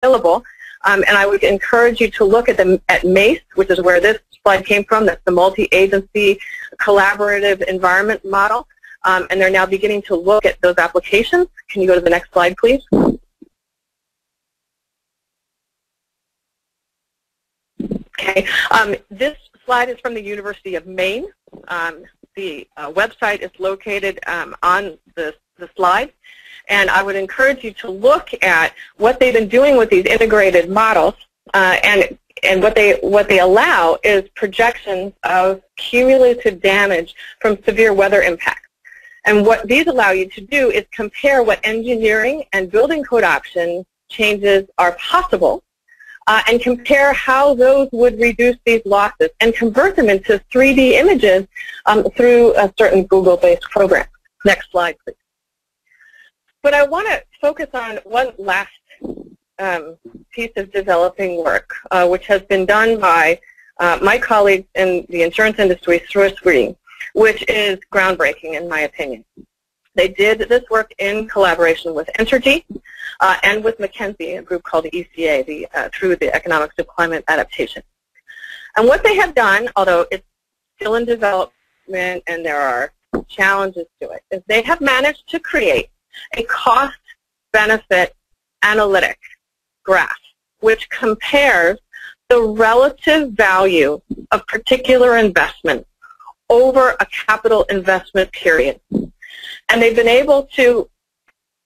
available. And I would encourage you to look at MACE, which is where this slide came from. That's the multi-agency collaborative environment model. And they're now beginning to look at those applications. Can you go to the next slide, please? Okay. This slide is from the University of Maine. The website is located on the slide. And I would encourage you to look at what they've been doing with these integrated models, and what they allow is projections of cumulative damage from severe weather impacts. And what these allow you to do is compare what engineering and building code option changes are possible, and compare how those would reduce these losses, and convert them into 3D images through a certain Google-based program. Next slide, please. But I want to focus on one last piece of developing work, which has been done by my colleagues in the insurance industry, Swiss Re, which is groundbreaking in my opinion. They did this work in collaboration with Entergy and with McKinsey, a group called ECA, through the Economics of Climate Adaptation. And what they have done, although it's still in development and there are challenges to it, is they have managed to create a cost-benefit analytic graph which compares the relative value of particular investments over a capital investment period. And they've been able to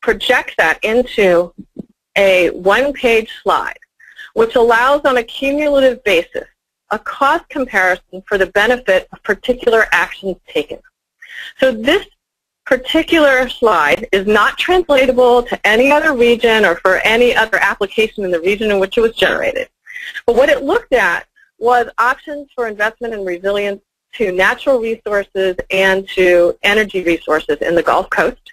project that into a one-page slide, which allows on a cumulative basis a cost comparison for the benefit of particular actions taken. So this particular slide is not translatable to any other region or for any other application in the region in which it was generated. But what it looked at was options for investment and resilience to natural resources and to energy resources in the Gulf Coast.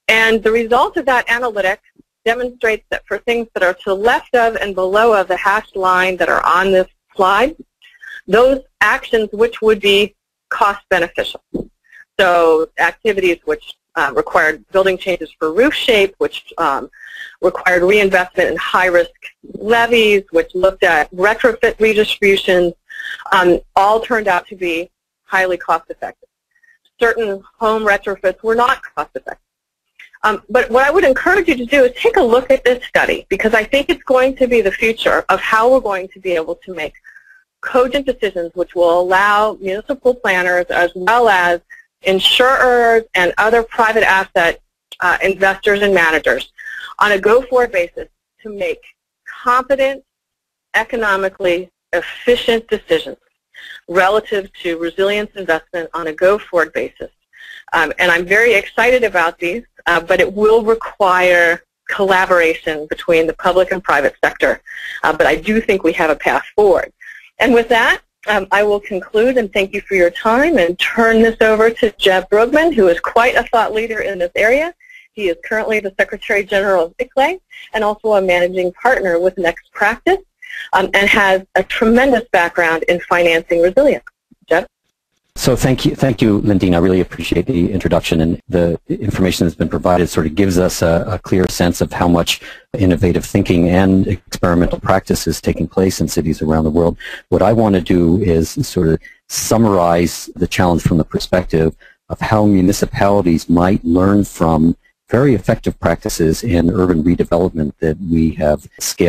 And the result of that analytic demonstrates that for things that are to the left of and below of the hashed line that are on this slide, those actions which would be cost beneficial. So activities which required building changes for roof shape, which required reinvestment in high-risk levees, which looked at retrofit redistributions, all turned out to be highly cost-effective. Certain home retrofits were not cost-effective. But what I would encourage you to do is take a look at this study, because I think it's going to be the future of how we're going to be able to make cogent decisions which will allow municipal planners as well as insurers and other private asset investors and managers on a go-forward basis to make competent, economically efficient decisions relative to resilience investment on a go-forward basis. And I'm very excited about these, but it will require collaboration between the public and private sector. But I do think we have a path forward. And with that, I will conclude and thank you for your time and turn this over to Jeb Brugman, who is quite a thought leader in this area. He is currently the Secretary General of ICLEI and also a managing partner with Next Practice, and has a tremendous background in financing resilience. Jeb? So thank you, Lindeen. I really appreciate the introduction, and the information that's been provided sort of gives us a clear sense of how much innovative thinking and experimental practice is taking place in cities around the world. What I want to do is sort of summarize the challenge from the perspective of how municipalities might learn from very effective practices in urban redevelopment that we have scaled